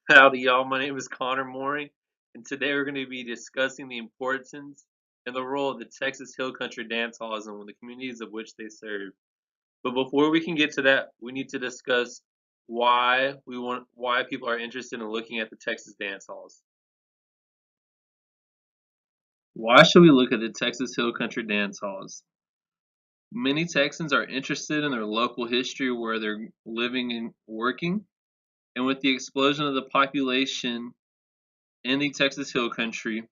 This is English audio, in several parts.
Howdy, y'all. My name is Connor Mooring, and today we're going to be discussing the importance and the role of the Texas Hill Country dance halls and the communities of which they serve. But before we can get to that, we need to discuss why people are interested in looking at the Texas dance halls. Why should we look at the Texas Hill Country dance halls? Many Texans are interested in their local history where they're living and working, and with the explosion of the population in the Texas Hill Country,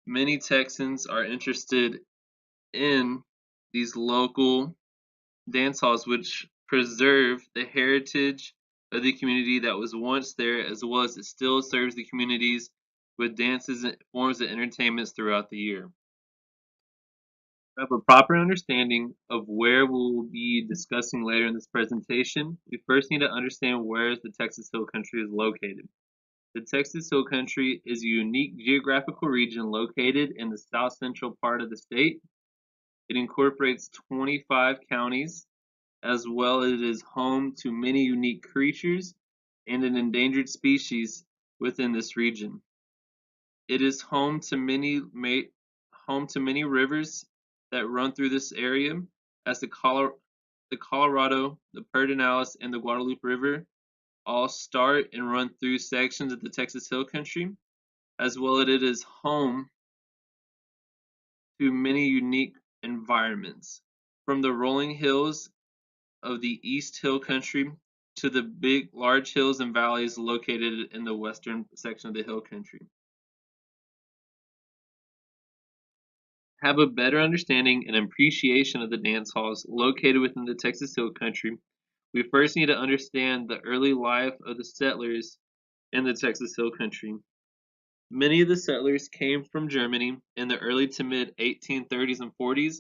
many Texans are interested in these local dance halls, which preserve the heritage of the community that was once there, as well as it still serves the communities with dances and forms of entertainments throughout the year. To have a proper understanding of where we'll be discussing later in this presentation, we first need to understand where the Texas Hill Country is located. The Texas Hill Country is a unique geographical region located in the south central part of the state. It incorporates 25 counties, as well as it is home to many unique creatures and an endangered species within this region. It is home to many rivers that run through this area, as the Colorado, the Pedernales, and the Guadalupe River all start and run through sections of the Texas Hill Country, as well as it is home to many unique environments, from the rolling hills of the East Hill Country to the large hills and valleys located in the western section of the hill country. Have a better understanding and appreciation of the dance halls located within the Texas Hill Country, we first need to understand the early life of the settlers in the Texas Hill Country. Many of the settlers came from Germany in the early to mid 1830s and 40s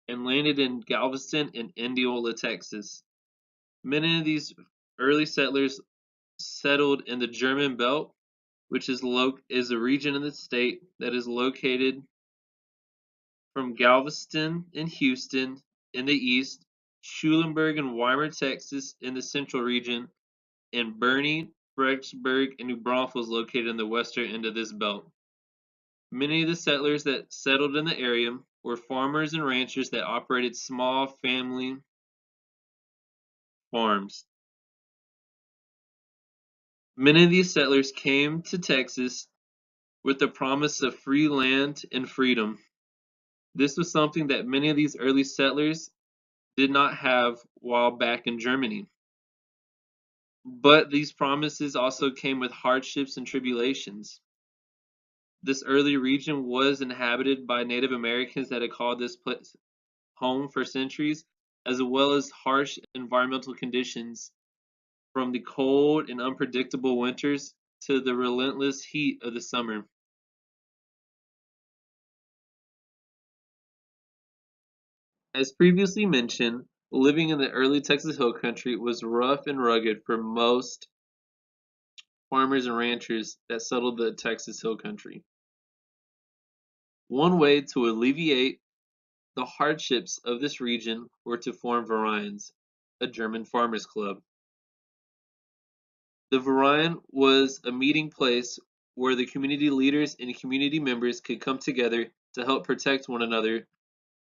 and landed in Galveston and Indianola, Texas. Many of these early settlers settled in the German Belt, which is a region in the state that is located from Galveston and Houston in the east, Schulenburg and Weimar, Texas in the central region, and Bernie, Fredericksburg, and New Braunfels located in the western end of this belt. Many of the settlers that settled in the area were farmers and ranchers that operated small family farms. Many of these settlers came to Texas with the promise of free land and freedom. This was something that many of these early settlers did not have while back in Germany. But these promises also came with hardships and tribulations. This early region was inhabited by Native Americans that had called this place home for centuries, as well as harsh environmental conditions, from the cold and unpredictable winters to the relentless heat of the summer. As previously mentioned, living in the early Texas Hill Country was rough and rugged for most farmers and ranchers that settled the Texas Hill Country. One way to alleviate the hardships of this region were to form Vereins, a German farmers' club. The Verein was a meeting place where the community leaders and community members could come together to help protect one another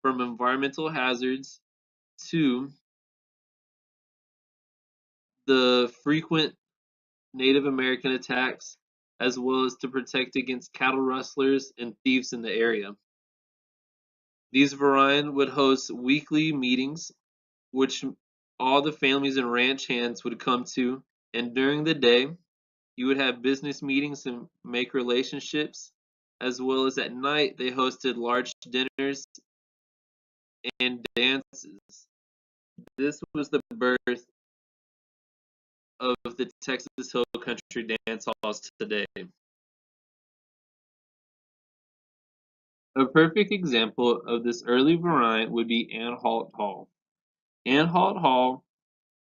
from environmental hazards to the frequent Native American attacks, as well as to protect against cattle rustlers and thieves in the area. These Verein would host weekly meetings, which all the families and ranch hands would come to, and during the day, you would have business meetings and make relationships, as well as at night, they hosted large dinners and dances. This was the birth of the Texas Hill Country dance halls today. A perfect example of this early variant would be Anhalt Hall. Anhalt Hall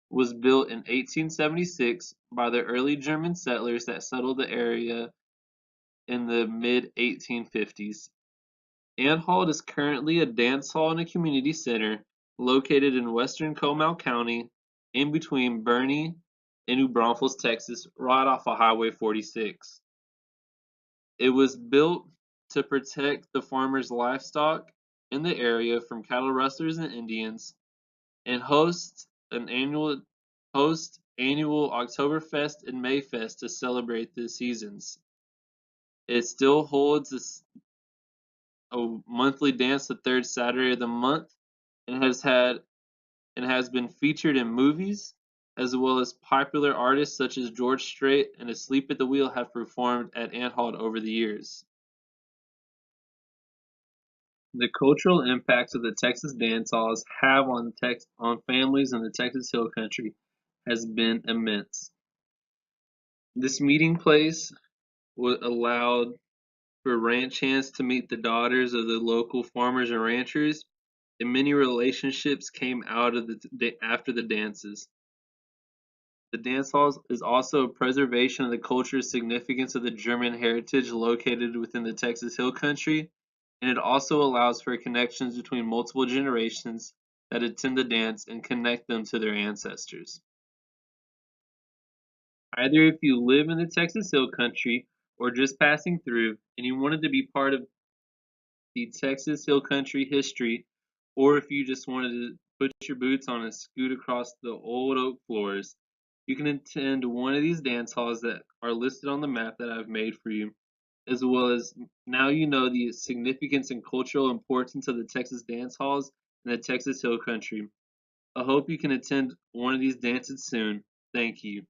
was built in 1876 by the early German settlers that settled the area in the mid-1850s. Anhalt is currently a dance hall and a community center located in western Comal County in between Bernie in New Braunfels, Texas, right off of Highway 46. It was built to protect the farmers' livestock in the area from cattle rustlers and Indians, and hosts annual Oktoberfest and Mayfest to celebrate the seasons. It still holds a monthly dance the third Saturday of the month, and has been featured in movies, as well as popular artists such as George Strait and Asleep at the Wheel have performed at Anhalt over the years. The cultural impacts of the Texas dance halls have on families in the Texas Hill Country has been immense. This meeting place allowed for ranch hands to meet the daughters of the local farmers and ranchers, and many relationships came out of after the dances. The dance halls is also a preservation of the cultural significance of the German heritage located within the Texas Hill Country, and it also allows for connections between multiple generations that attend the dance and connect them to their ancestors. Either if you live in the Texas Hill Country or just passing through and you wanted to be part of the Texas Hill Country history, or if you just wanted to put your boots on and scoot across the old oak floors, you can attend one of these dance halls that are listed on the map that I've made for you, as well as now you know the significance and cultural importance of the Texas dance halls in the Texas Hill Country. I hope you can attend one of these dances soon. Thank you.